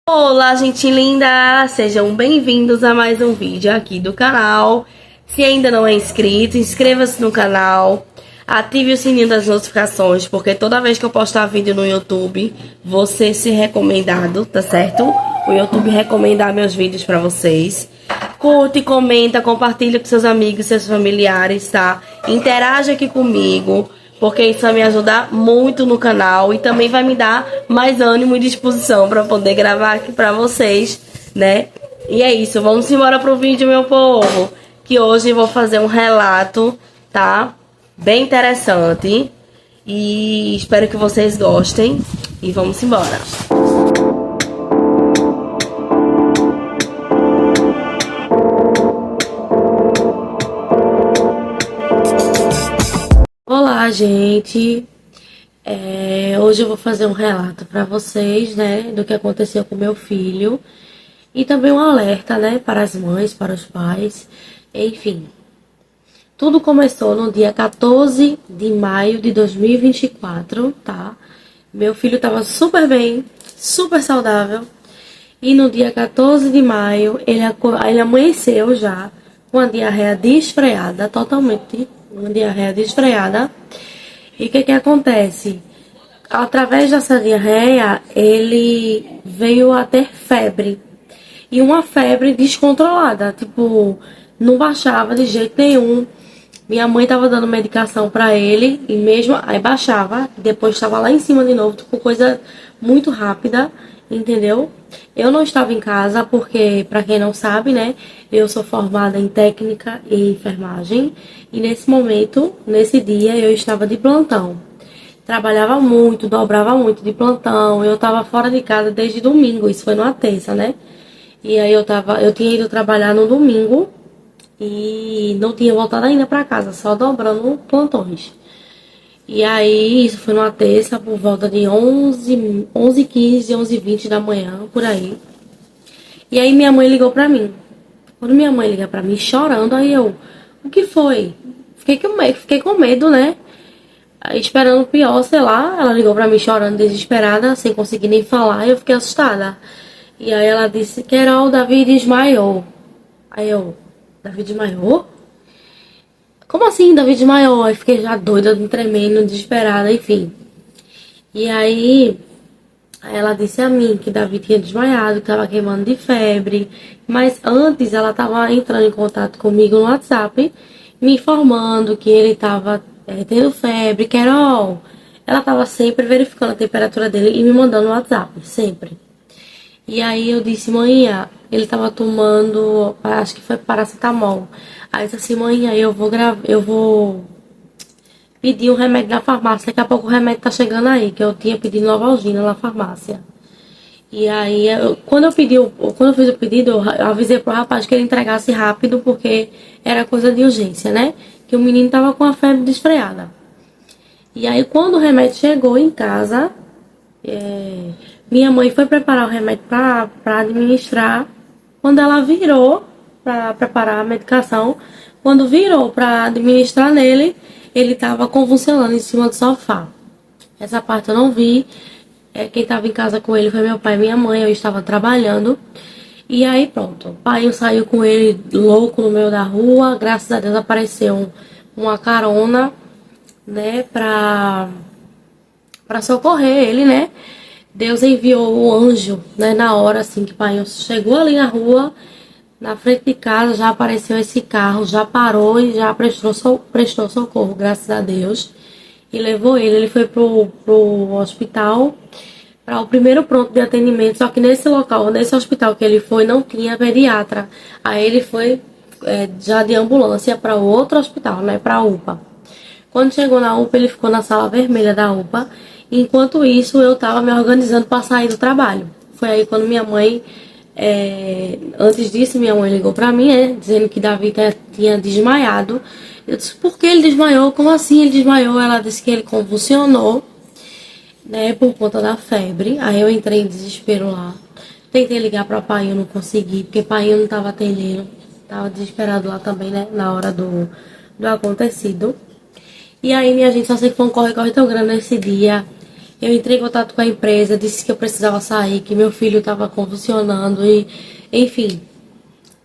Olá, gente linda! Sejam bem-vindos a mais um vídeo aqui do canal. Se ainda não é inscrito, inscreva-se no canal, ative o sininho das notificações, porque toda vez que eu postar vídeo no YouTube, você ser recomendado, tá certo? O YouTube recomendar meus vídeos pra vocês. Curte, comenta, compartilha com seus amigos, seus familiares, tá? Interage aqui comigo, porque isso vai me ajudar muito no canal e também vai me dar mais ânimo e disposição para poder gravar aqui para vocês, né? E é isso, vamos embora pro vídeo, meu povo, que hoje eu vou fazer um relato, tá? Bem interessante e espero que vocês gostem e vamos embora. Olá, gente. Hoje eu vou fazer um relato para vocês, né, do que aconteceu com meu filho e também um alerta, né, para as mães, para os pais, enfim. Tudo começou no dia 14 de maio de 2024, tá? Meu filho estava super bem, super saudável e no dia 14 de maio ele amanheceu já com a diarreia desfreada, totalmente uma diarreia desfreada. E o que acontece? Através dessa diarreia, ele veio a ter febre. E uma febre descontrolada, tipo, não baixava de jeito nenhum. Minha mãe tava dando medicação pra ele e mesmo aí baixava, depois estava lá em cima de novo, tipo, coisa muito rápida, entendeu? Eu não estava em casa porque, pra quem não sabe, né, eu sou formada em técnica e enfermagem e nesse momento, nesse dia, eu estava de plantão. Trabalhava muito, dobrava muito de plantão. Eu tava fora de casa desde domingo, isso foi numa terça, né? E aí eu tinha ido trabalhar no domingo e não tinha voltado ainda pra casa, só dobrando plantões. E aí isso foi numa terça por volta de 11h15, 11h20 da manhã, por aí. E aí minha mãe ligou pra mim. Quando minha mãe liga pra mim chorando, aí eu, o que foi? Fiquei com medo, né? Aí, esperando o pior, sei lá, ela ligou pra mim chorando, desesperada, sem conseguir nem falar, e eu fiquei assustada. E aí ela disse, Querol, Davi desmaiou. Aí eu, Davi desmaiou? Como assim, Davi desmaiou? Aí fiquei já doida, tremendo, desesperada, enfim. E aí ela disse a mim que Davi tinha desmaiado, que tava queimando de febre. Mas antes ela tava entrando em contato comigo no WhatsApp, me informando que ele tava tendo febre, Querol. Ela tava sempre verificando a temperatura dele e me mandando no WhatsApp, sempre. E aí eu disse, manhã, ele tava tomando, acho que foi paracetamol. Aí eu disse assim, manhã, eu vou pedir um remédio na farmácia, daqui a pouco o remédio tá chegando aí, que eu tinha pedido Novalgina na farmácia. E aí, quando eu fiz o pedido, eu avisei pro rapaz que ele entregasse rápido, porque era coisa de urgência, né? Que o menino tava com a febre desfreada. E aí, quando o remédio chegou em casa, minha mãe foi preparar o remédio para administrar. Quando ela virou para preparar a medicação, quando virou para administrar nele, ele estava convulsionando em cima do sofá. Essa parte eu não vi. Quem estava em casa com ele foi meu pai e minha mãe. Eu estava trabalhando. E aí pronto, o pai saiu com ele louco no meio da rua. Graças a Deus apareceu uma carona, né, para socorrer ele, né? Deus enviou o anjo, né, na hora assim que o pai chegou ali na rua, na frente de casa, já apareceu esse carro, já parou e já prestou socorro, graças a Deus. E levou ele. Ele foi pro hospital, para o primeiro pronto de atendimento, só que nesse local, nesse hospital que ele foi, não tinha pediatra. Aí ele foi já de ambulância para outro hospital, né, para a UPA. Quando chegou na UPA, ele ficou na sala vermelha da UPA. Enquanto isso, eu estava me organizando para sair do trabalho. Foi aí quando minha mãe, antes disso, minha mãe ligou para mim, dizendo que Davi tinha desmaiado. Eu disse, por que ele desmaiou? Como assim ele desmaiou? Ela disse que ele convulsionou, né, por conta da febre. Aí eu entrei em desespero lá. Tentei ligar para o pai, eu não consegui, porque o pai não estava atendendo. Estava desesperado lá também, né, na hora do acontecido. E aí, minha gente, só sei que foi um corre-corre tão grande nesse dia. Eu entrei em contato com a empresa, disse que eu precisava sair, que meu filho estava convulsionando e, enfim,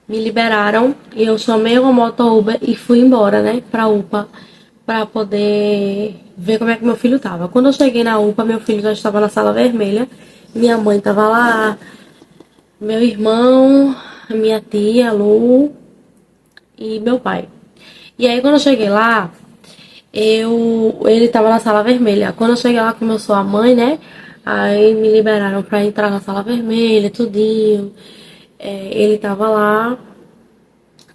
me liberaram e eu chamei uma moto Uber e fui embora, né, pra UPA, pra poder ver como é que meu filho tava. Quando eu cheguei na UPA, meu filho já estava na sala vermelha, minha mãe tava lá, meu irmão, minha tia, Lu e meu pai. E aí quando eu cheguei lá, ele tava na sala vermelha. Quando eu cheguei lá, como eu sou a mãe, né? Aí me liberaram pra entrar na sala vermelha, tudinho. Ele tava lá,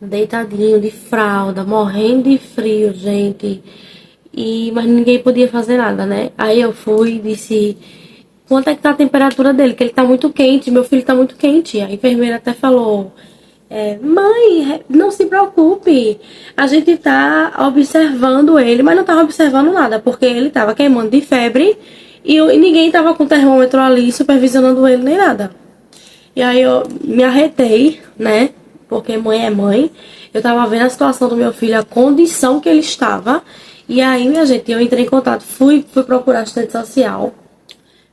deitadinho, de fralda, morrendo de frio, gente. Mas ninguém podia fazer nada, né? Aí eu fui e disse, quanto é que tá a temperatura dele? Que ele tá muito quente, meu filho tá muito quente. A enfermeira até falou, mãe, não se preocupe, a gente tá observando ele, mas não tava observando nada, porque ele tava queimando de febre e ninguém tava com o termômetro ali supervisionando ele nem nada. E aí eu me arretei, né? Porque mãe é mãe. Eu tava vendo a situação do meu filho, a condição que ele estava. E aí, minha gente, eu entrei em contato, fui procurar assistente social.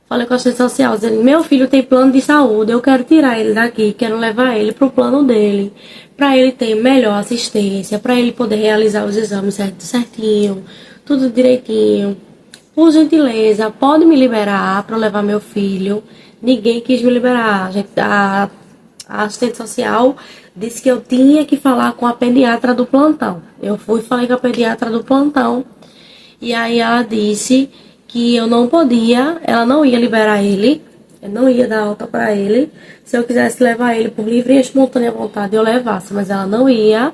Falei com a assistente social, dizendo, meu filho tem plano de saúde, eu quero tirar ele daqui, quero levar ele pro plano dele, para ele ter melhor assistência, para ele poder realizar os exames certinho, tudo direitinho. Por gentileza, pode me liberar para levar meu filho. Ninguém quis me liberar. A assistente social disse que eu tinha que falar com a pediatra do plantão. Eu fui e falei com a pediatra do plantão. E aí ela disse que eu não podia, ela não ia liberar ele, eu não ia dar alta para ele. Se eu quisesse levar ele por livre e espontânea vontade, eu levasse, mas ela não ia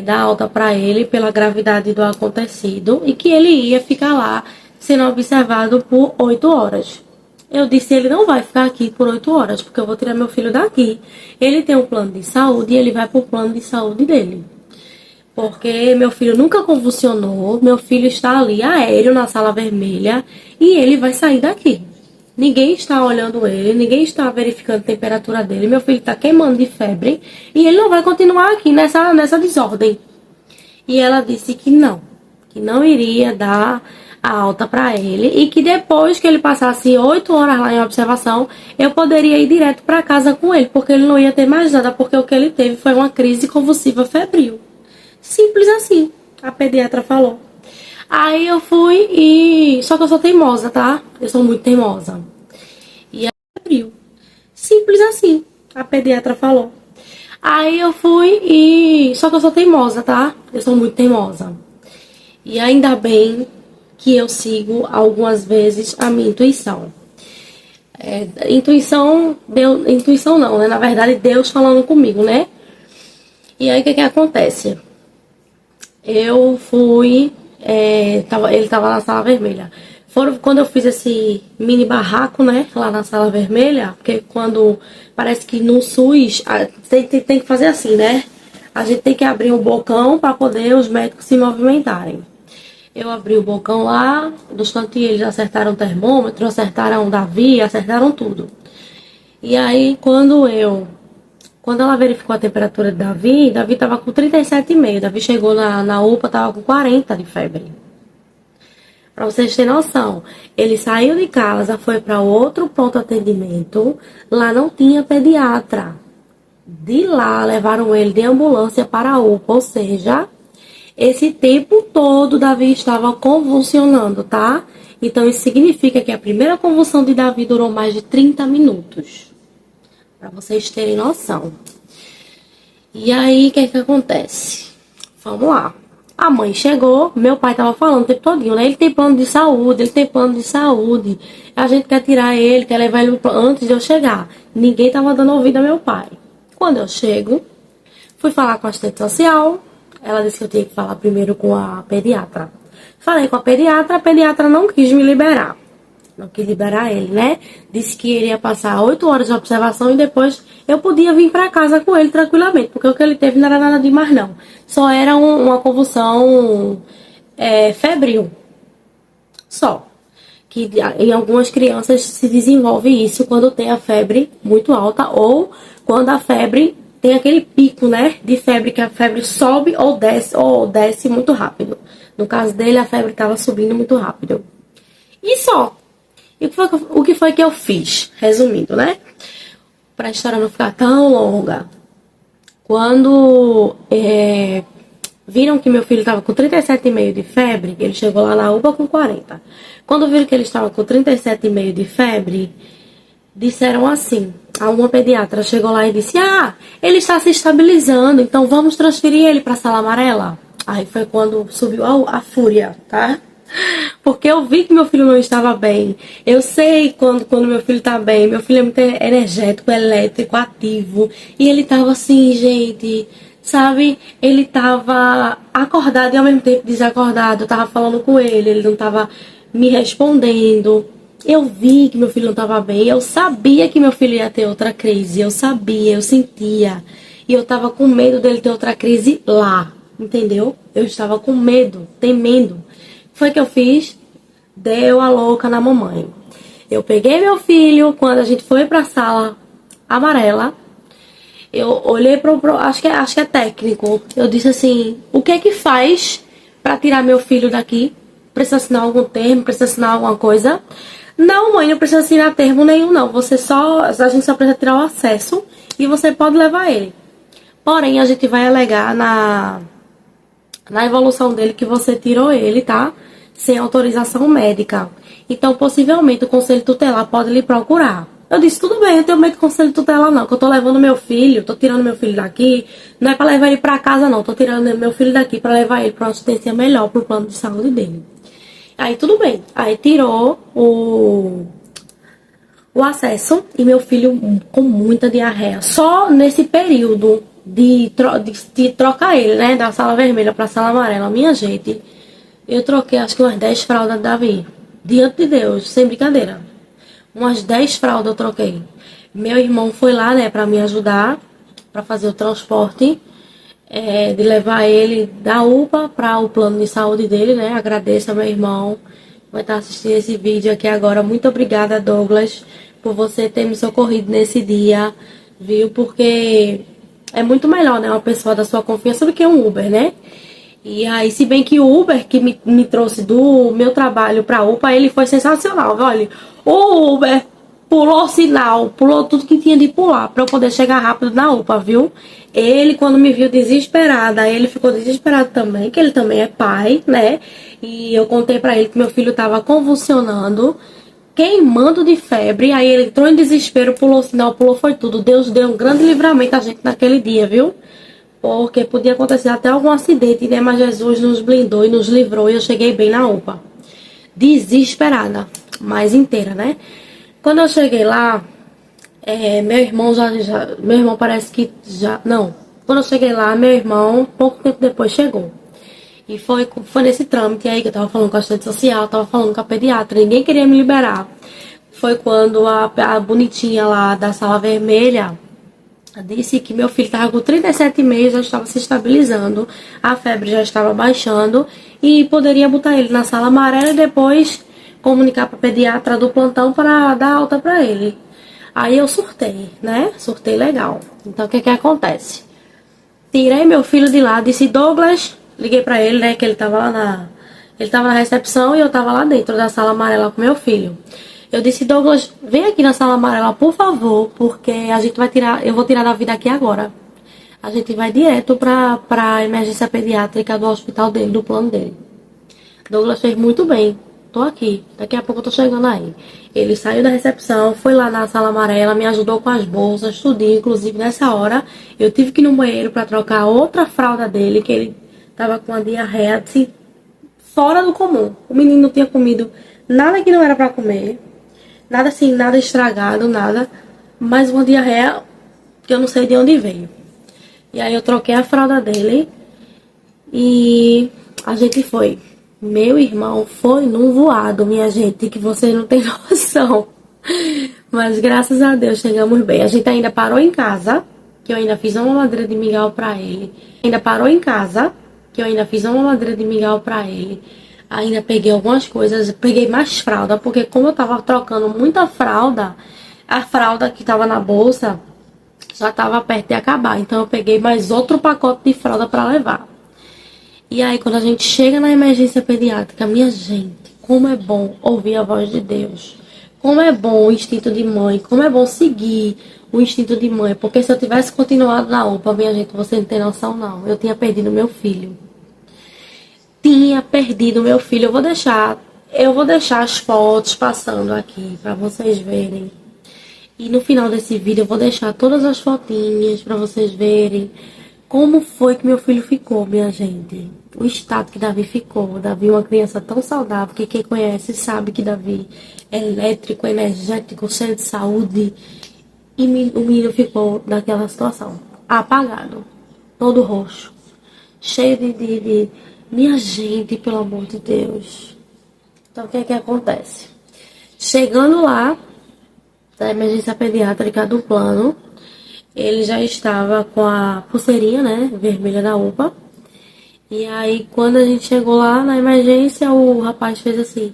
dar alta para ele pela gravidade do acontecido e que ele ia ficar lá sendo observado por 8 horas. Eu disse, ele não vai ficar aqui por 8 horas, porque eu vou tirar meu filho daqui. Ele tem um plano de saúde e ele vai pro plano de saúde dele. Porque meu filho nunca convulsionou, meu filho está ali aéreo na sala vermelha e ele vai sair daqui. Ninguém está olhando ele, ninguém está verificando a temperatura dele, meu filho está queimando de febre e ele não vai continuar aqui nessa desordem. E ela disse que não iria dar a alta para ele e que depois que ele passasse 8 horas lá em observação, eu poderia ir direto para casa com ele, porque ele não ia ter mais nada, porque o que ele teve foi uma crise convulsiva febril. Simples assim, a pediatra falou. Aí eu fui e... Só que eu sou teimosa, tá? Eu sou muito teimosa. E aí febril. Simples assim, a pediatra falou. Aí eu fui e... Só que eu sou teimosa, tá? Eu sou muito teimosa. E ainda bem que eu sigo algumas vezes a minha intuição. Intuição não, né? Na verdade, Deus falando comigo, né? E aí, o que acontece? Eu fui... ele tava na sala vermelha. Quando eu fiz esse mini barraco, né? Lá na sala vermelha. Porque quando... Parece que no SUS... Tem que fazer assim, né? A gente tem que abrir um bocão para poder os médicos se movimentarem. Eu abri o bocão lá, dos tantos eles acertaram o termômetro, acertaram o Davi, acertaram tudo. E aí, quando ela verificou a temperatura de Davi estava com 37,5. Davi chegou na UPA, estava com 40 de febre. Para vocês terem noção, ele saiu de casa, foi para outro pronto atendimento, lá não tinha pediatra. De lá, levaram ele de ambulância para a UPA, ou seja... Esse tempo todo, Davi estava convulsionando, tá? Então, isso significa que a primeira convulsão de Davi durou mais de 30 minutos. Para vocês terem noção. E aí, o que é que acontece? Vamos lá. A mãe chegou, meu pai estava falando o tempo todinho, né? Ele tem plano de saúde, ele tem plano de saúde. A gente quer tirar ele, quer levar ele antes de eu chegar. Ninguém estava dando ouvido ao meu pai. Quando eu chego, fui falar com a assistente social. Ela disse que eu tinha que falar primeiro com a pediatra. Falei com a pediatra não quis me liberar. Não quis liberar ele, né? Disse que ele ia passar 8 horas de observação e depois eu podia vir para casa com ele tranquilamente. Porque o que ele teve não era nada demais, não. Só era uma convulsão febril. Só. Que em algumas crianças se desenvolve isso quando tem a febre muito alta ou quando a febre... Tem aquele pico, né, de febre, que a febre sobe ou desce muito rápido. No caso dele, a febre estava subindo muito rápido. E só. E o que foi que eu fiz? Resumindo, né? Pra história não ficar tão longa. Quando viram que meu filho estava com 37,5 de febre, ele chegou lá na UPA com 40. Quando viram que ele estava com 37,5 de febre, disseram assim, uma pediatra chegou lá e disse, ele está se estabilizando, então vamos transferir ele para a sala amarela. Aí foi quando subiu a fúria, tá? Porque eu vi que meu filho não estava bem. Eu sei quando meu filho tá bem. Meu filho é muito energético, elétrico, ativo. E ele tava assim, gente, sabe? Ele tava acordado e ao mesmo tempo desacordado. Eu tava falando com ele não tava me respondendo. Eu vi que meu filho não tava bem. Eu sabia que meu filho ia ter outra crise. Eu sabia, eu sentia. E eu tava com medo dele ter outra crise lá. Entendeu? Eu estava com medo, temendo. Foi que eu fiz? Deu a louca na mamãe. Eu peguei meu filho, quando a gente foi pra sala amarela, eu olhei acho que é técnico. Eu disse assim, o que é que faz pra tirar meu filho daqui? Precisa assinar algum termo? Precisa assinar alguma coisa? Não, mãe, não precisa assinar termo nenhum, não. A gente só precisa tirar o acesso e você pode levar ele. Porém, a gente vai alegar na evolução dele que você tirou ele, tá? Sem autorização médica. Então, possivelmente, o conselho tutelar pode lhe procurar. Eu disse, tudo bem, eu tenho medo do conselho tutelar não, que eu tô levando meu filho, tô tirando meu filho daqui, não é pra levar ele pra casa não, tô tirando meu filho daqui pra levar ele pra uma assistência melhor pro plano de saúde dele. Aí, tudo bem. Aí, tirou o acesso e meu filho com muita diarreia. Só nesse período de trocar ele, né, da sala vermelha pra sala amarela, minha gente, eu troquei acho que umas 10 fraldas de Davi. Diante de Deus, sem brincadeira. Umas 10 fraldas eu troquei. Meu irmão foi lá, né, pra me ajudar, pra fazer o transporte, de levar ele da UPA para o plano de saúde dele, né. Agradeço ao meu irmão, vai estar assistindo esse vídeo aqui agora. Muito obrigada, Douglas, por você ter me socorrido nesse dia, viu? Porque é muito melhor, né, uma pessoa da sua confiança do que um Uber, né? E aí, se bem que o Uber que me trouxe do meu trabalho pra UPA, ele foi sensacional, olha. O Uber pulou sinal, pulou tudo que tinha de pular pra eu poder chegar rápido na UPA, viu? Ele, quando me viu desesperada, ele ficou desesperado também, que ele também é pai, né? E eu contei pra ele que meu filho tava convulsionando, queimando de febre, aí ele entrou em desespero, pulou sinal, pulou foi tudo. Deus deu um grande livramento a gente naquele dia, viu? Porque podia acontecer até algum acidente, né? Mas Jesus nos blindou e nos livrou e eu cheguei bem na UPA. Desesperada, mas inteira, né? Quando eu cheguei lá, meu irmão meu irmão parece que já... Não, quando eu cheguei lá, meu irmão, pouco tempo depois, chegou. E foi nesse trâmite aí que eu tava falando com a assistente social, tava falando com a pediatra, ninguém queria me liberar. Foi quando a bonitinha lá da sala vermelha disse que meu filho estava com 37,5, já estava se estabilizando, a febre já estava baixando e poderia botar ele na sala amarela e depois comunicar para a pediatra do plantão para dar alta para ele. Aí eu surtei, né? Surtei legal. Então o que que acontece? Tirei meu filho de lá, disse Douglas, liguei para ele, né, que ele estava lá ele estava na recepção e eu estava lá dentro da sala amarela com meu filho. Eu disse, Douglas, vem aqui na sala amarela, por favor, porque eu vou tirar Davi daqui agora. A gente vai direto para a emergência pediátrica do hospital dele, do plano dele. Douglas fez muito bem. Tô aqui, daqui a pouco eu tô chegando aí. Ele saiu da recepção, foi lá na sala amarela, me ajudou com as bolsas, tudinho. Inclusive, nessa hora, eu tive que ir no banheiro para trocar outra fralda dele, que ele tava com uma diarreia, assim, fora do comum. O menino não tinha comido nada que não era para comer. Nada assim, nada estragado, nada. Mas uma diarreia que eu não sei de onde veio. E aí eu troquei a fralda dele e a gente foi. Meu irmão foi num voado, minha gente, que vocês não têm noção. Mas graças a Deus chegamos bem. A gente ainda parou em casa, que eu ainda fiz uma mamadeira de mingau pra ele. Ainda parou em casa, que eu ainda fiz uma mamadeira de mingau pra ele. Ainda peguei algumas coisas, peguei mais fralda, porque como eu tava trocando muita fralda, a fralda que tava na bolsa já tava perto de acabar. Então eu peguei mais outro pacote de fralda pra levar. E aí quando a gente chega na emergência pediátrica, minha gente, como é bom ouvir a voz de Deus. como é bom o instinto de mãe, como é bom seguir o instinto de mãe, porque se eu tivesse continuado na UPA, minha gente, você não tem noção não, eu tinha perdido meu filho. Tinha perdido meu filho. Eu vou deixar as fotos passando aqui para vocês verem. E no final desse vídeo eu vou deixar todas as fotinhas para vocês verem como foi que meu filho ficou, minha gente. O estado que Davi ficou. Davi é uma criança tão saudável que quem conhece sabe que Davi é elétrico, energético, cheio de saúde. E o menino ficou naquela situação, apagado, todo roxo, cheio de... Minha gente, pelo amor de Deus. Então, o que é que acontece? Chegando lá, da emergência pediátrica do plano, ele já estava com a pulseirinha, né, vermelha da UPA. E aí, quando a gente chegou lá na emergência, o rapaz fez assim: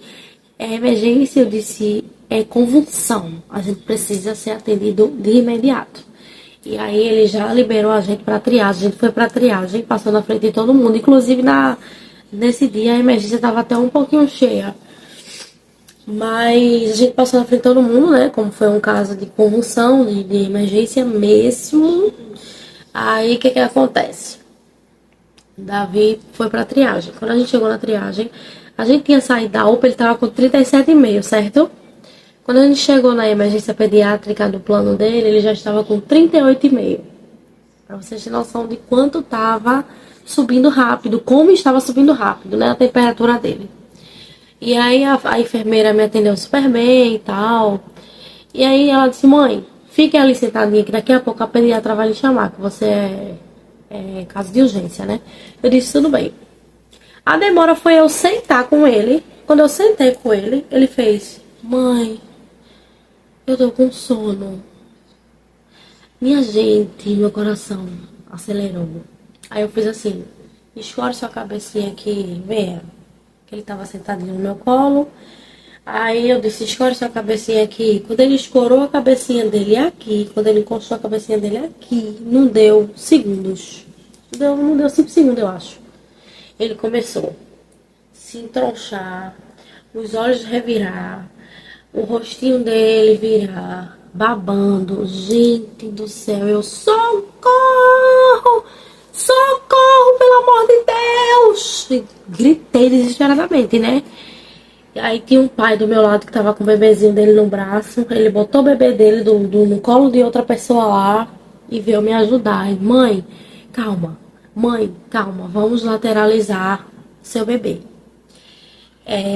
é emergência, eu disse, é convulsão. A gente precisa ser atendido de imediato. E aí ele já liberou a gente para triagem. A gente foi para triagem, passou na frente de todo mundo. Inclusive, nesse dia, a emergência estava até um pouquinho cheia. Mas a gente passou na frente de todo mundo, né? Como foi um caso de convulsão, de emergência mesmo. Aí, o que acontece? Davi foi pra triagem. Quando a gente chegou na triagem, a gente tinha saído da UPA, ele tava com 37,5, certo? Quando a gente chegou na emergência pediátrica do plano dele, ele já estava com 38,5. Pra vocês terem noção de quanto tava subindo rápido, como estava subindo rápido, né? A temperatura dele. E aí a enfermeira me atendeu super bem e tal. E aí ela disse: mãe, fique ali sentadinha que daqui a pouco a pediatra vai lhe chamar, que você é caso de urgência, né? Eu disse: tudo bem. A demora foi eu sentar com ele. Quando eu sentei com ele, ele fez: mãe, eu tô com sono. Minha gente, meu coração acelerou. Aí eu fiz assim: escore sua cabecinha aqui, venha. Ele tava sentadinho no meu colo. Aí eu disse: escore sua cabecinha aqui. Quando ele escorou a cabecinha dele aqui, quando ele encostou a cabecinha dele aqui, não deu segundos. Não deu 5 segundos, eu acho. Ele começou a se entronchar, os olhos revirar, o rostinho dele virar, babando. Gente do céu, eu: socorro! Socorro, pelo amor de Deus! E gritei desesperadamente, né? E aí tinha um pai do meu lado que tava com o bebezinho dele no braço. Ele botou o bebê dele no colo de outra pessoa lá e veio me ajudar. E, mãe, calma, vamos lateralizar seu bebê.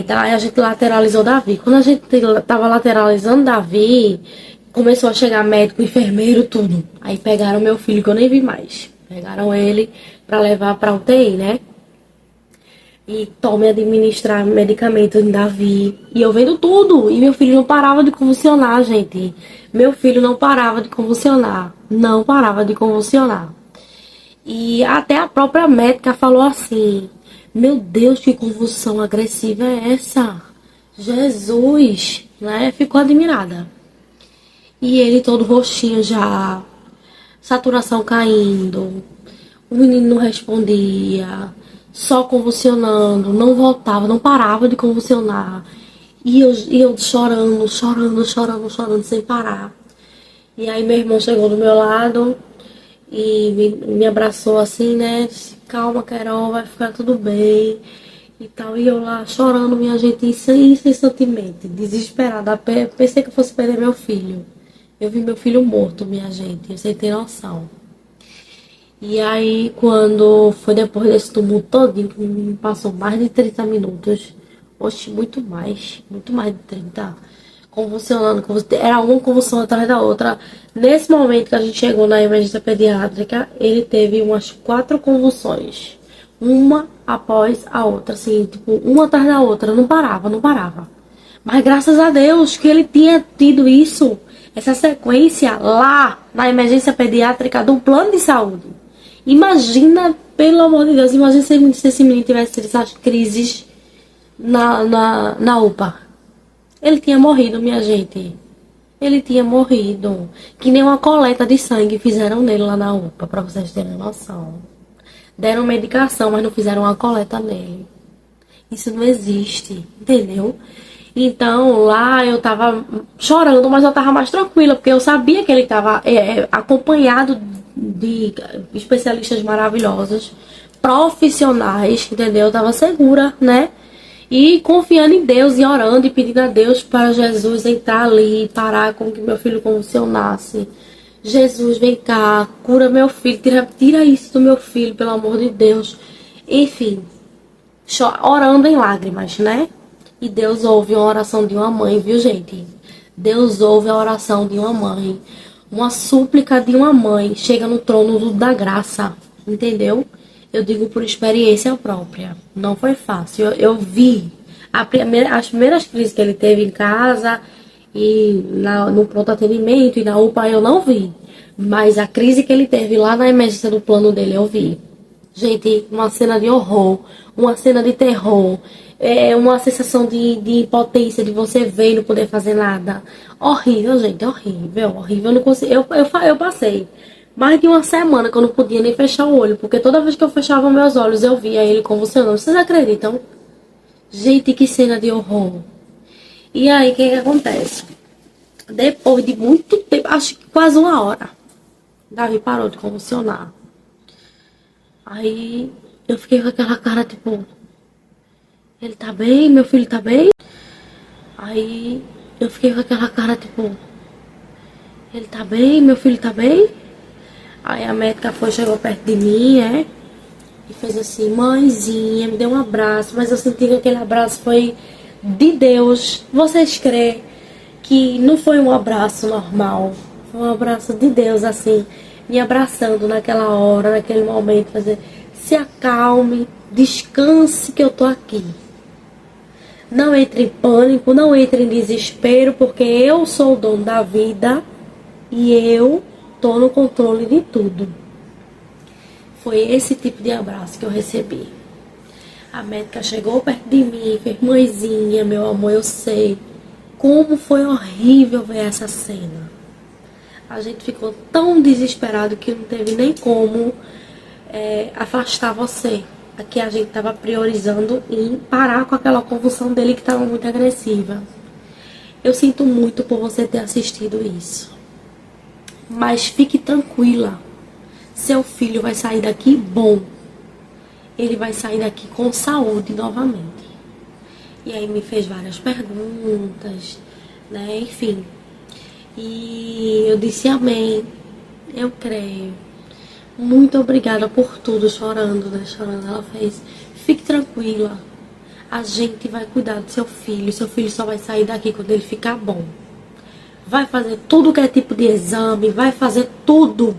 Daí a gente lateralizou Davi. Quando a gente tava lateralizando Davi, começou a chegar médico, enfermeiro, tudo. Aí pegaram meu filho, que eu nem vi mais. Pegaram ele pra levar pra UTI, né? E tome administrar medicamento em Davi. E eu vendo tudo. E meu filho não parava de convulsionar, gente. Meu filho não parava de convulsionar. Não parava de convulsionar. E até a própria médica falou assim: meu Deus, que convulsão agressiva é essa? Jesus, né? Ficou admirada. E ele todo roxinho já, saturação caindo, o menino não respondia, só convulsionando, não voltava, não parava de convulsionar. E eu chorando sem parar. E aí meu irmão chegou do meu lado e me abraçou assim, né? Disse: calma, Carol, vai ficar tudo bem e tal. E eu lá chorando, minha gente, incessantemente, desesperada. Pensei que eu fosse perder meu filho. Eu vi meu filho morto, minha gente, sem ter noção. E aí, quando foi depois desse tumulto todinho, que me passou mais de 30 minutos, oxe, muito mais de 30, convulsionando, era uma convulsão atrás da outra. Nesse momento que a gente chegou na emergência pediátrica, ele teve umas 4 convulsões, uma após a outra, assim, tipo, uma atrás da outra, não parava. Mas graças a Deus que ele tinha tido isso, essa sequência lá na emergência pediátrica do plano de saúde. Imagina, pelo amor de Deus, imagina se esse menino tivesse tido essas crises na UPA. Ele tinha morrido, minha gente. Ele tinha morrido. Que nem uma coleta de sangue fizeram nele lá na UPA, pra vocês terem noção. Deram medicação, mas não fizeram uma coleta nele. Isso não existe, entendeu? Então lá eu tava chorando, mas eu tava mais tranquila, porque eu sabia que ele tava acompanhado de especialistas maravilhosos, profissionais, entendeu? Eu tava segura, né? E confiando em Deus e orando e pedindo a Deus para Jesus entrar ali e parar com que meu filho convulsionasse. Jesus, vem cá, cura meu filho, tira isso do meu filho, pelo amor de Deus. Enfim, orando em lágrimas, né? E Deus ouve a oração de uma mãe, viu, gente? Deus ouve a oração de uma mãe. Uma súplica de uma mãe chega no trono da graça, entendeu? Eu digo por experiência própria. Não foi fácil. Eu vi as primeiras crises que ele teve em casa e no pronto atendimento e na UPA eu não vi. Mas a crise que ele teve lá na emergência do plano dele eu vi. Gente, uma cena de horror, uma cena de terror, uma sensação de impotência, de você ver e não poder fazer nada. Horrível, gente, horrível, horrível. Eu não consigo, eu passei mais de uma semana que eu não podia nem fechar o olho, porque toda vez que eu fechava meus olhos eu via ele convulsionando. Vocês acreditam? Gente, que cena de horror. E aí, o que acontece? Depois de muito tempo, acho que quase uma hora, Davi parou de convulsionar. Aí eu fiquei com aquela cara, tipo, ele tá bem? Meu filho tá bem? Aí eu fiquei com aquela cara, tipo, ele tá bem? Meu filho tá bem? Aí a médica chegou perto de mim, e fez assim, mãezinha, me deu um abraço, mas eu senti que aquele abraço foi de Deus. Vocês creem que não foi um abraço normal? Foi um abraço de Deus, assim, me abraçando naquela hora, naquele momento, fazer, se acalme, descanse que eu tô aqui. Não entre em pânico, não entre em desespero, porque eu sou o dono da vida e eu tô no controle de tudo. Foi esse tipo de abraço que eu recebi. A médica chegou perto de mim, fez, mãezinha, meu amor, eu sei como foi horrível ver essa cena. A gente ficou tão desesperado que não teve nem como afastar você. Aqui a gente estava priorizando em parar com aquela convulsão dele que estava muito agressiva. Eu sinto muito por você ter assistido isso. Mas fique tranquila. Seu filho vai sair daqui bom. Ele vai sair daqui com saúde novamente. E aí me fez várias perguntas, né? Enfim. E eu disse amém. Eu creio. Muito obrigada por tudo, chorando, né? Chorando. Ela fez, fique tranquila. A gente vai cuidar do seu filho. Seu filho só vai sair daqui quando ele ficar bom. Vai fazer tudo que é tipo de exame, vai fazer tudo.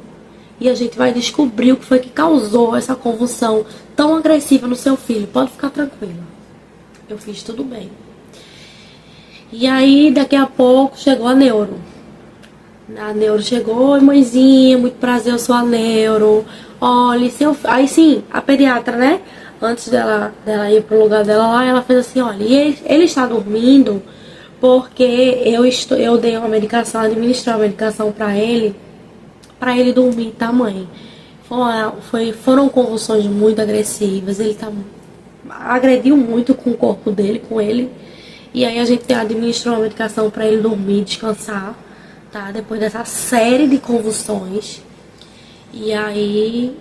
E a gente vai descobrir o que foi que causou essa convulsão tão agressiva no seu filho. Pode ficar tranquila. Eu fiz tudo bem. E aí, daqui a pouco, chegou a neuro. A neuro chegou, oi mãezinha, muito prazer, eu sou a neuro. Olha, aí sim, a pediatra, né? Antes dela ir pro lugar dela lá, ela fez assim, olha, ele está dormindo porque eu dei uma medicação, administrei uma medicação para ele dormir, tá, mãe? Foram convulsões muito agressivas, agrediu muito com o corpo dele, com ele. E aí a gente administrou uma medicação para ele dormir, descansar, tá? Depois dessa série de convulsões. E aí,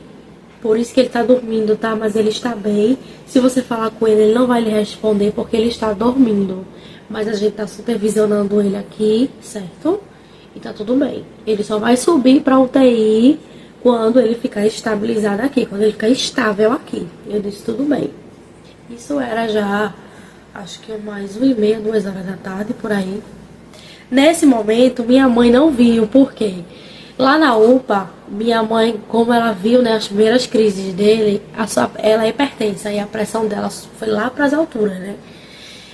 por isso que ele tá dormindo, tá? Mas ele está bem. Se você falar com ele, ele não vai lhe responder porque ele está dormindo. Mas a gente tá supervisionando ele aqui, certo? E tá tudo bem. Ele só vai subir pra UTI quando ele ficar estabilizado aqui, quando ele ficar estável aqui. Eu disse, tudo bem. Isso era já, acho que mais 1h30, 2h da tarde, por aí. Nesse momento, minha mãe não viu, por quê? Lá na UPA, minha mãe, como ela viu, né, as primeiras crises dele, ela é hipertensa e a pressão dela foi lá pras alturas, né?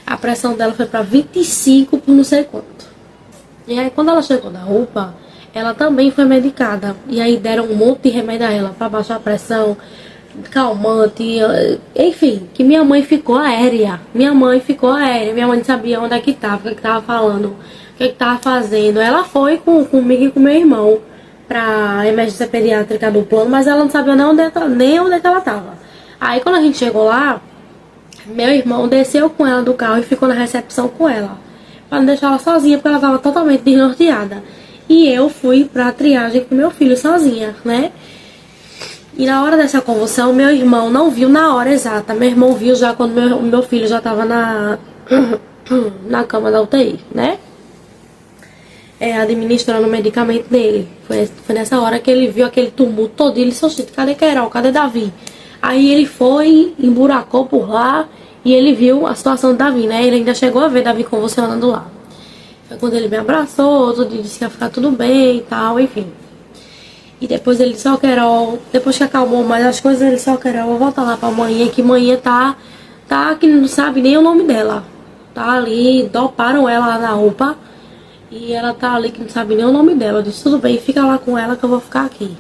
A pressão dela foi pra 25 por não sei quanto. E aí, quando ela chegou na UPA, ela também foi medicada. E aí deram um monte de remédio a ela pra baixar a pressão, calmante, enfim, que minha mãe ficou aérea. Minha mãe não sabia onde é que tava, o que tava falando, o que tava fazendo. Ela foi comigo e com meu irmão pra emergência pediátrica do plano, mas ela não sabia nem onde é que ela tava. Aí quando a gente chegou lá, Meu irmão desceu com ela do carro e ficou na recepção com ela, pra não deixar ela sozinha, porque ela tava totalmente desnorteada. E eu fui pra triagem com meu filho sozinha, né? E na hora dessa convulsão, meu irmão não viu na hora exata. Meu irmão viu já quando meu filho já tava na cama da UTI, né? Administrando o medicamento dele. Foi nessa hora que ele viu aquele tumulto todo. E ele disse: "Oxi, cadê Querol? Cadê Davi?" Aí ele foi, emburacou por lá e ele viu a situação do Davi, né? Ele ainda chegou a ver Davi convulsionando lá. Foi quando ele me abraçou, tudo, disse que ia ficar tudo bem e tal, enfim. E depois ele disse: "Ó, Querol", depois que acalmou mais as coisas, ele disse: "Ó, Querol, vou voltar lá pra manhã, que manhã tá que não sabe nem o nome dela. Tá ali, doparam ela lá na UPA. E ela tá ali que não sabe nem o nome dela." Eu disse: "Tudo bem, fica lá com ela que eu vou ficar aqui."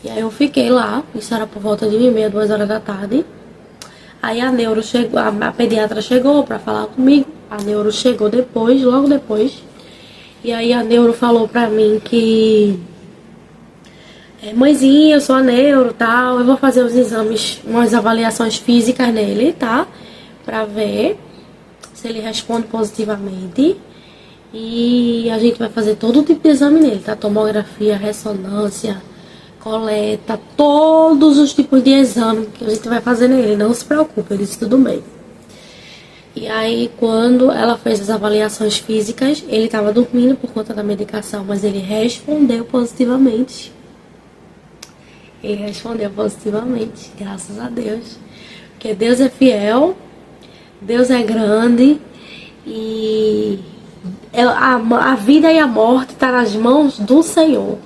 E aí eu fiquei lá, isso era por volta de 1h30, 2 horas da tarde. Aí a neuro chegou, a pediatra chegou pra falar comigo. A neuro chegou depois, logo depois. E aí a neuro falou pra mim que: "Mãezinha, eu sou a neuro e tal, eu vou fazer os exames, umas avaliações físicas nele, tá? Pra ver se ele responde positivamente. E a gente vai fazer todo tipo de exame nele, tá? Tomografia, ressonância, coleta, todos os tipos de exame que a gente vai fazer nele. Não se preocupe." Eu disse: "Tudo bem." E aí, quando ela fez as avaliações físicas, ele estava dormindo por conta da medicação, mas ele respondeu positivamente. Ele respondeu positivamente, graças a Deus. Porque Deus é fiel, Deus é grande e a vida e a morte tá nas mãos do Senhor.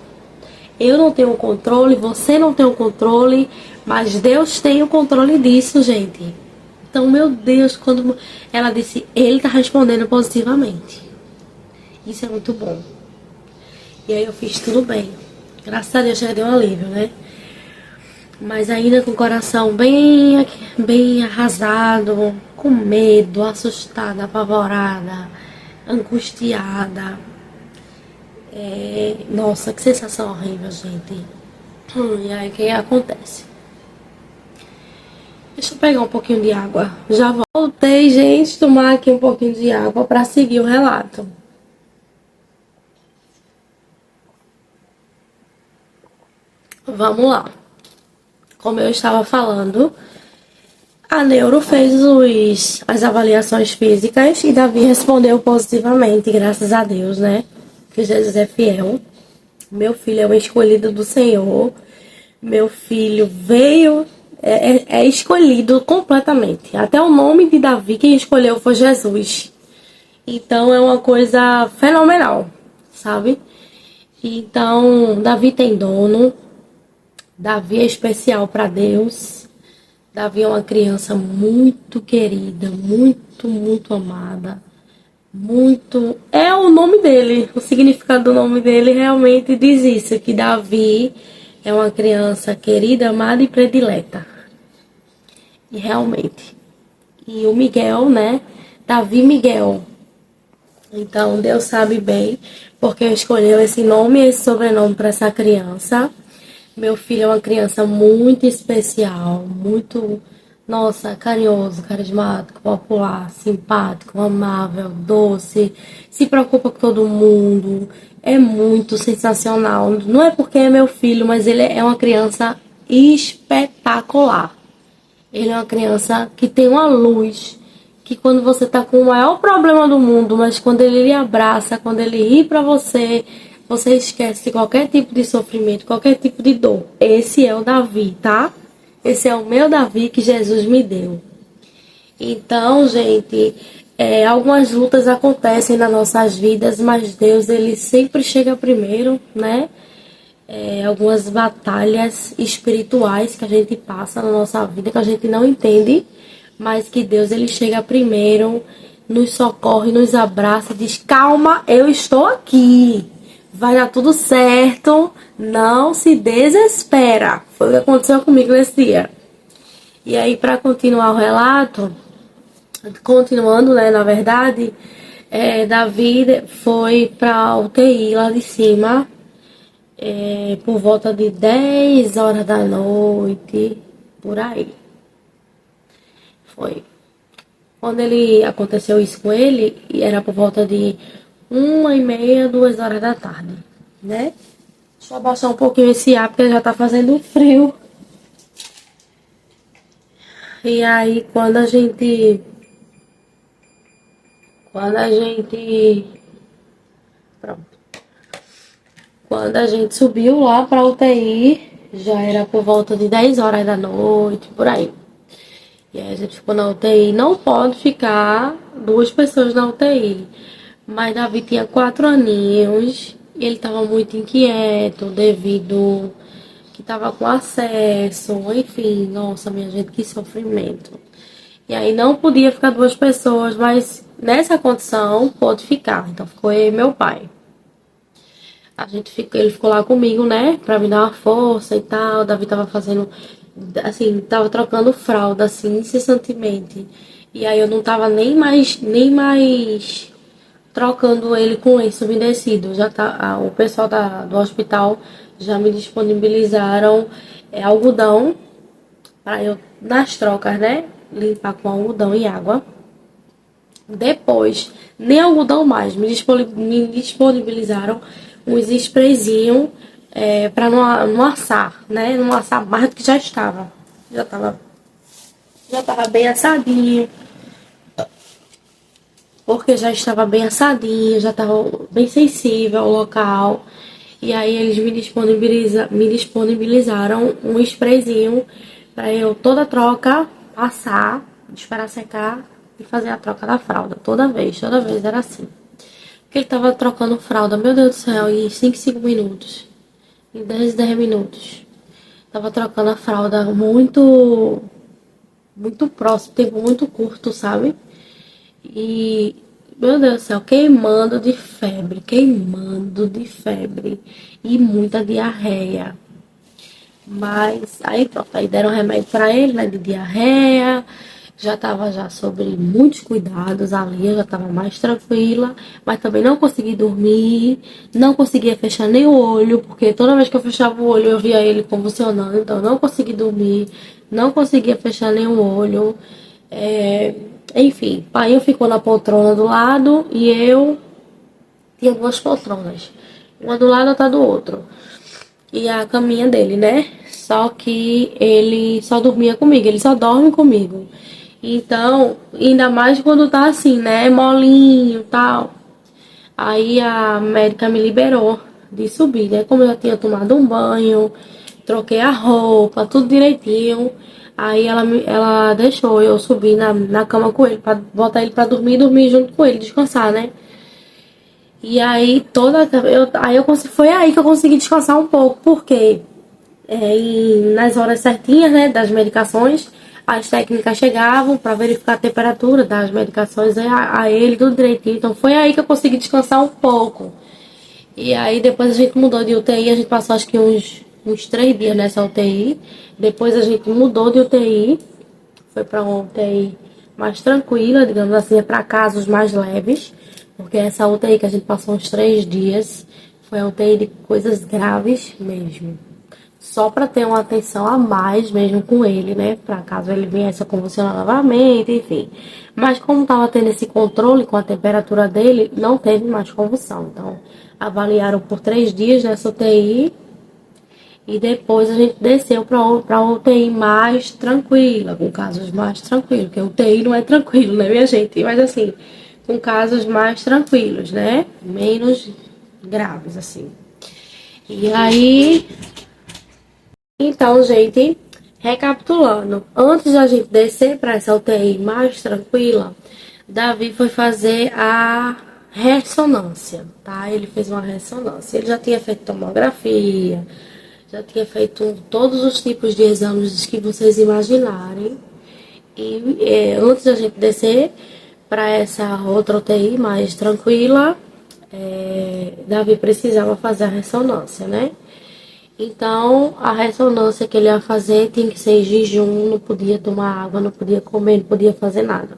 Eu não tenho o controle, você não tem o controle, mas Deus tem o controle disso, gente. Então, meu Deus, quando ela disse: "Ele tá respondendo positivamente." Isso é muito bom. E aí eu fiz tudo bem. Graças a Deus já deu um alívio, né? Mas ainda com o coração bem arrasado, com medo, assustada, apavorada, angustiada. Nossa, que sensação horrível, gente. E aí, o que acontece? Deixa eu pegar um pouquinho de água. Já voltei, gente, tomar aqui um pouquinho de água para seguir o relato. Vamos lá. Como eu estava falando, a neuro fez as avaliações físicas e Davi respondeu positivamente, graças a Deus, né? Que Jesus é fiel. Meu filho é um escolhido do Senhor. Meu filho veio, é escolhido completamente. Até o nome de Davi, quem escolheu foi Jesus. Então é uma coisa fenomenal, sabe? Então, Davi tem dono. Davi é especial para Deus. Davi é uma criança muito querida, muito amada. Muito. É o nome dele, o significado do nome dele realmente diz isso, que Davi é uma criança querida, amada e predileta. E realmente. E o Miguel, né? Davi Miguel. Então Deus sabe bem porque escolheu esse nome e esse sobrenome para essa criança. Meu filho é uma criança muito especial, muito, nossa, carinhoso, carismático, popular, simpático, amável, doce, se preocupa com todo mundo, é muito sensacional. Não é porque é meu filho, mas ele é uma criança espetacular. Ele é uma criança que tem uma luz, que quando você tá com o maior problema do mundo, mas quando ele lhe abraça, quando ele ri pra você, você esquece qualquer tipo de sofrimento, qualquer tipo de dor. Esse é o Davi, tá? Esse é o meu Davi que Jesus me deu. Então, gente, algumas lutas acontecem nas nossas vidas, mas Deus, ele sempre chega primeiro, né? Algumas batalhas espirituais que a gente passa na nossa vida, que a gente não entende, mas que Deus, ele chega primeiro, nos socorre, nos abraça e diz: "Calma, eu estou aqui. Vai dar tudo certo, não se desespera." Foi o que aconteceu comigo nesse dia. E aí, para continuar o relato, continuando, né, na verdade, Davi foi pra UTI lá de cima, por volta de 10 horas da noite, por aí. Foi. Quando ele aconteceu isso com ele, era por volta de 1h30, 2 horas da tarde, né? Deixa eu abaixar um pouquinho esse ar, porque já tá fazendo frio. E aí, quando a gente, pronto. Quando a gente subiu lá pra UTI, já era por volta de 10 horas da noite, por aí. E aí a gente ficou na UTI. Não pode ficar duas pessoas na UTI. Mas Davi tinha 4 aninhos e ele estava muito inquieto devido que estava com acesso, enfim, nossa, minha gente, que sofrimento. E aí não podia ficar duas pessoas, mas nessa condição pôde ficar. Então ficou eu e meu pai. Ele ficou lá comigo, né, pra me dar uma força e tal. O Davi tava fazendo, assim, tava trocando fralda, assim, incessantemente. E aí eu não tava nem mais trocando ele com lenço umedecido. Já tá, o pessoal do hospital já me disponibilizaram algodão para eu, nas trocas, né, limpar com algodão e água. Depois, nem algodão mais, me disponibilizaram uns sprayzinhos para não assar, né? Não assar mais do que já estava. Já estava já tava bem assadinho, porque já estava bem assadinho, já estava bem sensível ao local. E aí eles me disponibilizaram um sprayzinho para eu toda troca passar, esperar secar e fazer a troca da fralda. Toda vez era assim. Porque ele tava trocando fralda, meu Deus do céu, em 5 minutos. Em 10 minutos. Tava trocando a fralda muito próximo, tempo muito curto, sabe? E, meu Deus do céu, queimando de febre e muita diarreia. Mas aí pronto, aí deram remédio pra ele, né, de diarreia. Já tava já sobre muitos cuidados ali, eu já tava mais tranquila, mas também não consegui dormir, não conseguia fechar nem o olho, porque toda vez que eu fechava o olho eu via ele convulsionando, então eu não consegui dormir, não conseguia fechar nem o olho. Enfim, pai eu ficou na poltrona do lado e eu tinha duas poltronas, uma do lado e outra do outro. E a caminha dele, né? Só que ele só dormia comigo, ele só dorme comigo. Então, ainda mais quando tá assim, né? Molinho e tal. Aí a médica me liberou de subir, né? Como eu já tinha tomado um banho, troquei a roupa, tudo direitinho. Aí ela deixou eu subir na cama com ele, pra botar ele pra dormir e dormir junto com ele, descansar, né? E aí foi aí que eu consegui descansar um pouco, porque nas horas certinhas, né, das medicações, as técnicas chegavam para verificar a temperatura das medicações a ele, tudo direitinho. Então foi aí que eu consegui descansar um pouco. E aí depois a gente mudou de UTI, a gente passou acho que uns 3 dias nessa UTI. Depois a gente mudou de UTI, foi para uma UTI mais tranquila, digamos assim, para casos mais leves. Porque essa UTI que a gente passou uns 3 dias foi a UTI de coisas graves mesmo. Só para ter uma atenção a mais mesmo com ele, né? Para caso ele viesse a convulsionar novamente, enfim. Mas como estava tendo esse controle com a temperatura dele, não teve mais convulsão. Então, avaliaram por 3 dias nessa UTI e depois a gente desceu para UTI mais tranquila, com casos mais tranquilos, porque UTI não é tranquilo, né, minha gente? Mas assim, com casos mais tranquilos, né? Menos graves, assim. E aí, então, gente, recapitulando, antes da gente descer para essa UTI mais tranquila, Davi foi fazer a ressonância, tá? Ele fez uma ressonância. Ele já tinha feito tomografia, já tinha feito todos os tipos de exames que vocês imaginarem. E antes da gente descer para essa outra UTI mais tranquila, Davi precisava fazer a ressonância, né? Então, a ressonância que ele ia fazer tinha que ser em jejum, não podia tomar água, não podia comer, não podia fazer nada.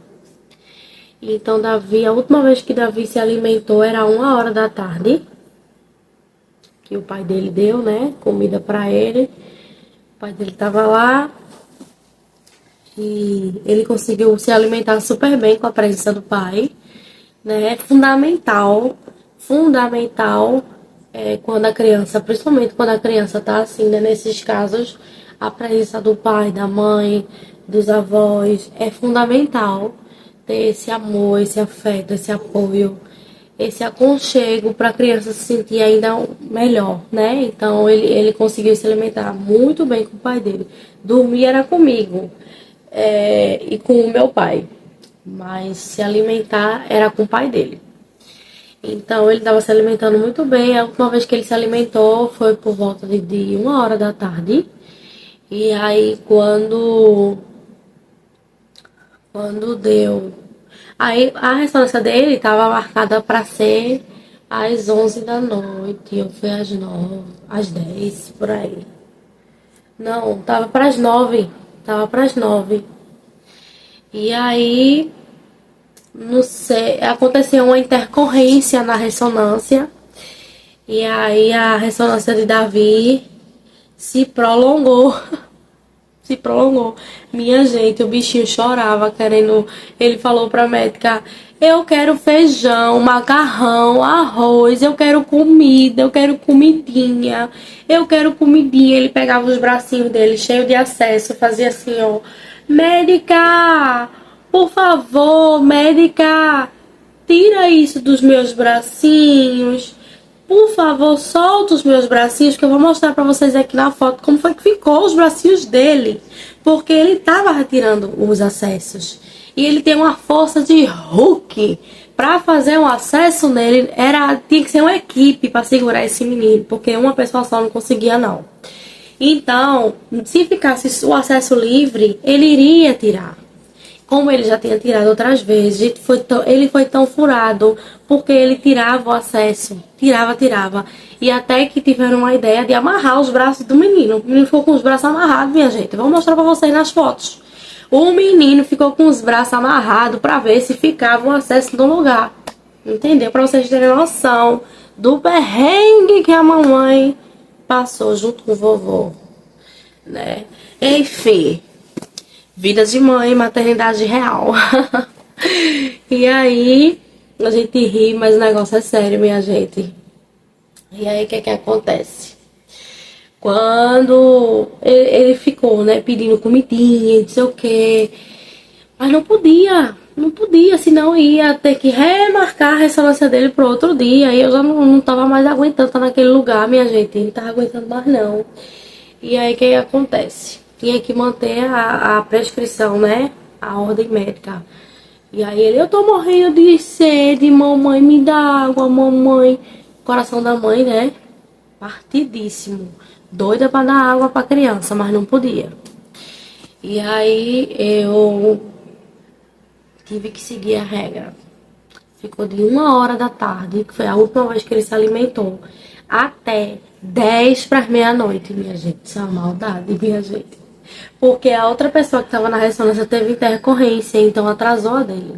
Então, a última vez que Davi se alimentou era 1 hora da tarde, que o pai dele deu, né, comida para ele. O pai dele tava lá que ele conseguiu se alimentar super bem com a presença do pai, né? É fundamental, fundamental quando a criança, principalmente quando a criança tá assim, né? Nesses casos, a presença do pai, da mãe, dos avós é fundamental ter esse amor, esse afeto, esse apoio, esse aconchego para a criança se sentir ainda melhor, né? Então ele conseguiu se alimentar muito bem com o pai dele. Dormir era comigo e com o meu pai, mas se alimentar era com o pai dele. Então ele estava se alimentando muito bem. A última vez que ele se alimentou foi por volta de 1 hora da tarde. E aí quando deu. Aí a ressonância dele estava marcada para ser às 11 da noite. Eu fui às 9, às 10, por aí. Não, tava para as 9. Tava para as 9. E aí, não sei, aconteceu uma intercorrência na ressonância. E aí a ressonância de Davi se prolongou. Se prolongou. Minha gente, o bichinho chorava querendo. Ele falou pra médica: eu quero feijão, macarrão, arroz, eu quero comida, eu quero comidinha, eu quero comidinha. Ele pegava os bracinhos dele, cheio de acesso, fazia assim, ó: médica, por favor, médica, tira isso dos meus bracinhos. Por favor, solta os meus bracinhos, que eu vou mostrar pra vocês aqui na foto como foi que ficou os bracinhos dele. Porque ele tava retirando os acessos. E ele tem uma força de Hulk. Pra fazer um acesso nele, tinha que ser uma equipe pra segurar esse menino. Porque uma pessoa só não conseguia, não. Então, se ficasse o acesso livre, ele iria tirar. Como ele já tinha tirado outras vezes, ele foi tão furado porque ele tirava o acesso, tirava. E até que tiveram uma ideia de amarrar os braços do menino. O menino ficou com os braços amarrados, minha gente. Vou mostrar pra vocês nas fotos. O menino ficou com os braços amarrados pra ver se ficava o acesso no lugar. Entendeu? Pra vocês terem noção do perrengue que a mamãe passou junto com o vovô, né? Enfim. Vida de mãe, maternidade real. E aí, a gente ri, mas o negócio é sério, minha gente. E aí, o que acontece? Quando ele ficou, né, pedindo comidinha, não sei o quê. Mas não podia, senão ia ter que remarcar a ressonância dele pro outro dia. E eu já não tava mais aguentando estar naquele lugar, minha gente. Não tava aguentando mais, não. E aí, o que acontece? Tinha que manter a prescrição, né? A ordem médica. E aí eu tô morrendo de sede, mamãe, me dá água, mamãe. Coração da mãe, né? Partidíssimo. Doida pra dar água pra criança, mas não podia. E aí eu tive que seguir a regra. Ficou de 1 hora da tarde, que foi a última vez que ele se alimentou, até 10 para meia-noite, minha gente. Isso é uma maldade, minha gente. Porque a outra pessoa que estava na ressonância teve intercorrência, então atrasou a dele.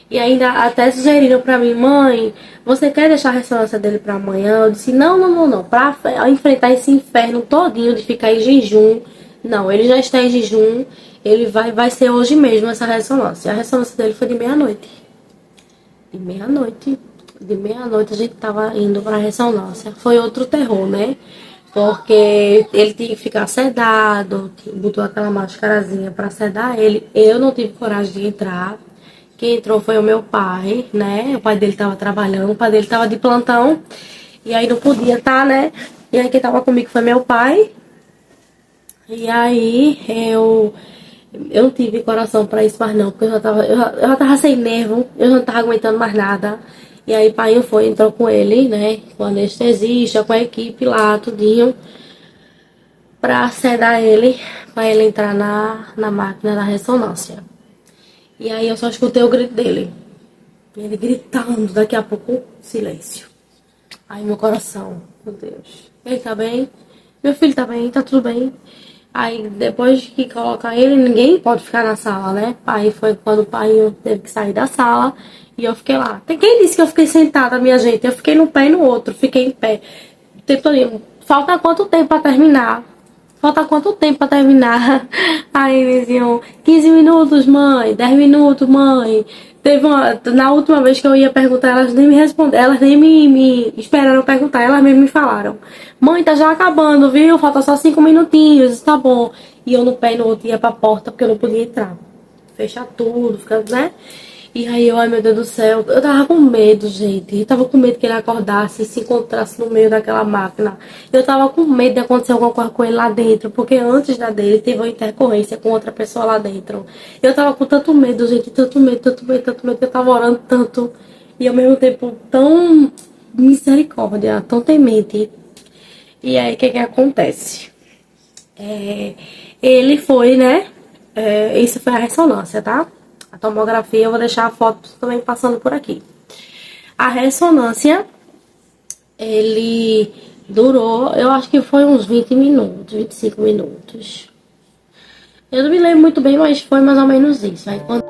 E ainda até sugeriram pra mim: mãe, você quer deixar a ressonância dele pra amanhã? Eu disse: não. Pra enfrentar esse inferno todinho de ficar em jejum, não, ele já está em jejum, ele vai ser hoje mesmo essa ressonância. A ressonância dele foi de meia-noite. De meia-noite a gente tava indo pra ressonância. Foi outro terror, né? Porque ele tinha que ficar sedado, botou aquela mascarazinha pra sedar ele. Eu não tive coragem de entrar. Quem entrou foi o meu pai, né? O pai dele tava trabalhando, o pai dele tava de plantão. E aí não podia estar, né? E aí quem tava comigo foi meu pai. E aí eu não tive coração pra isso mais não, porque eu já tava sem nervo, eu não tava aguentando mais nada. E aí pai entrou com ele, né? Com anestesista, com a equipe lá, tudinho. Pra sedar ele, pra ele entrar na máquina da ressonância. E aí eu só escutei o grito dele. Ele gritando, daqui a pouco, silêncio. Aí meu coração, meu Deus. Ele tá bem? Meu filho tá bem? Tá tudo bem? Aí depois que coloca ele, ninguém pode ficar na sala, né? Aí foi quando o pai teve que sair da sala e eu fiquei lá. Tem quem disse que eu fiquei sentada, minha gente? Eu fiquei num pé e no outro, fiquei em pé. Falta quanto tempo pra terminar? falta quanto tempo pra terminar? Aí eles diziam, 15 minutos, mãe, 10 minutos, mãe. Na última vez que eu ia perguntar, elas nem me responderam, elas nem me esperaram perguntar, elas mesmo me falaram, mãe, tá já acabando, viu? Falta só 5 minutinhos, tá bom. E eu no pé e no outro ia pra porta porque eu não podia entrar. Fechar tudo, ficar, né? E aí eu, ai meu Deus do céu, eu tava com medo, gente. Eu tava com medo que ele acordasse e se encontrasse no meio daquela máquina. Eu tava com medo de acontecer alguma coisa com ele lá dentro, porque antes da dele teve uma intercorrência com outra pessoa lá dentro. Eu tava com tanto medo, gente, tanto medo, tanto medo, tanto medo, que eu tava orando tanto. E ao mesmo tempo tão misericórdia, tão temente. E aí o que que acontece? Ele foi, né? Isso foi a ressonância, tá? A tomografia, eu vou deixar a foto também passando por aqui. A ressonância, ele durou, eu acho que foi uns 20 minutos, 25 minutos. Eu não me lembro muito bem, mas foi mais ou menos isso. Aí quando